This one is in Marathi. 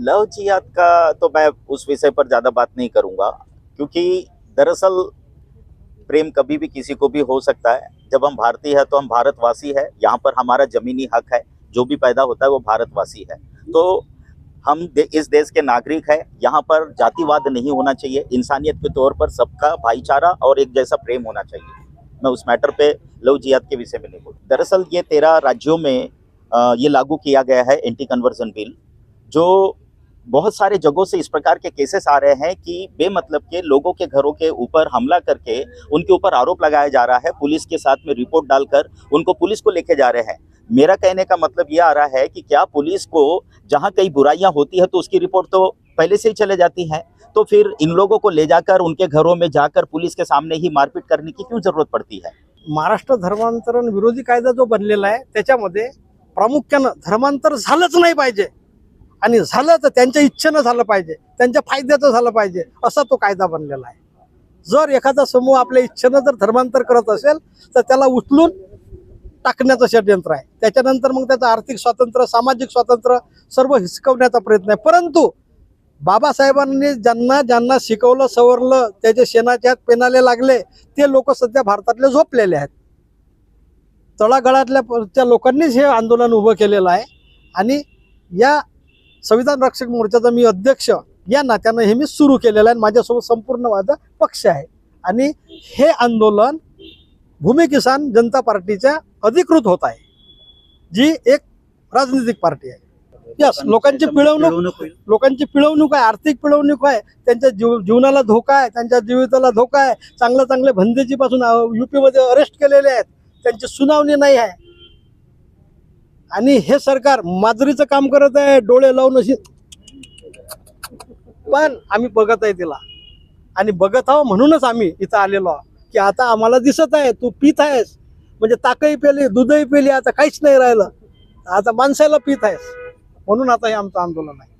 लव जिहाद का तो मैं उस विषय पर ज़्यादा बात नहीं करूंगा, क्योंकि दरअसल प्रेम कभी भी किसी को भी हो सकता है। जब हम भारतीय है तो हम भारतवासी है, यहाँ पर हमारा जमीनी हक है, जो भी पैदा होता है वो भारतवासी है। तो हम इस देश के नागरिक है, यहाँ पर जातिवाद नहीं होना चाहिए, इंसानियत के तौर पर सबका भाईचारा और एक जैसा प्रेम होना चाहिए। मैं उस मैटर पे लव जिहाद के विषय में नहीं बोलूँ। दरअसल ये 13 राज्यों में ये लागू किया गया है एंटी कन्वर्जन बिल, जो बहुत सारे जगहों से इस प्रकार के केसेस आ रहे हैं कि बेमतलब के लोगों के घरों के ऊपर हमला करके उनके ऊपर आरोप लगाया जा रहा है, पुलिस के साथ में रिपोर्ट डालकर उनको पुलिस को लेके जा रहे हैं। मेरा कहने का मतलब ये आ रहा है कि क्या पुलिस को जहां कई बुराइयां होती है तो उसकी रिपोर्ट तो पहले से ही चले जाती है, तो फिर इन लोगों को ले जाकर उनके घरों में जाकर पुलिस के सामने ही मारपीट करने की क्यों जरूरत पड़ती है? महाराष्ट्र धर्मांतरण विरोधी कायदा जो बनलेला आहे त्याच्यामध्ये प्रामुख्यानं धर्मांतर झालंच नाही पाहिजे आणि झालं तर त्यांच्या इच्छेनं झालं पाहिजे, त्यांच्या फायद्याचं झालं पाहिजे, असा तो कायदा बनलेला आहे। जर एखादा समूह आपल्या इच्छेनं जर धर्मांतर करत असेल तर त्याला उचलून टाकण्याचं षडयंत्र आहे। त्याच्यानंतर मग त्याचं आर्थिक स्वातंत्र्य, सामाजिक स्वातंत्र्य सर्व हिसकवण्याचा प्रयत्न आहे। परंतु बाबासाहेबांनी ज्यांना शिकवलं सवरलं, त्याचे शेणाच्या हात पेनाले लागले, ते लोक सध्या भारतातले झोपलेले आहेत। तळागाळातल्या लोकांनीच हे आंदोलन उभं केलेलं आहे आणि या संविधान रक्षक मोर्चाचा मी अध्यक्ष या नात्यानं हे मी सुरू केलेलं आहे। माझ्यासोबत संपूर्ण माझा पक्ष आहे आणि हे आंदोलन भूमी किसान जनता पार्टीच्या अधिकृत होत आहे, जी एक राजनीतिक पार्टी आहे। यस, लोकांची पिळवणूक आहे, आर्थिक पिळवणूक आहे, त्यांच्या जीवनाला धोका आहे, त्यांच्या जीविताला धोका आहे। चांगले भंदेजी पासून यूपी मध्ये अरेस्ट केलेले आहेत, त्यांची सुनावणी नाही आहे आणि हे सरकार माजरीचं काम करत आहे, डोळे लावून अशी। पण आम्ही बघत आहे तिला आणि बघत आहोत म्हणूनच आम्ही इथं आलेलो आहोत की आता आम्हाला दिसत आहे तू पीत आहेस, म्हणजे ताकही पेली, दूधही पेली, आता काहीच नाही राहिलं, आता माणसाला पीत आहेस, म्हणून आता हे आमचं आंदोलन आहे।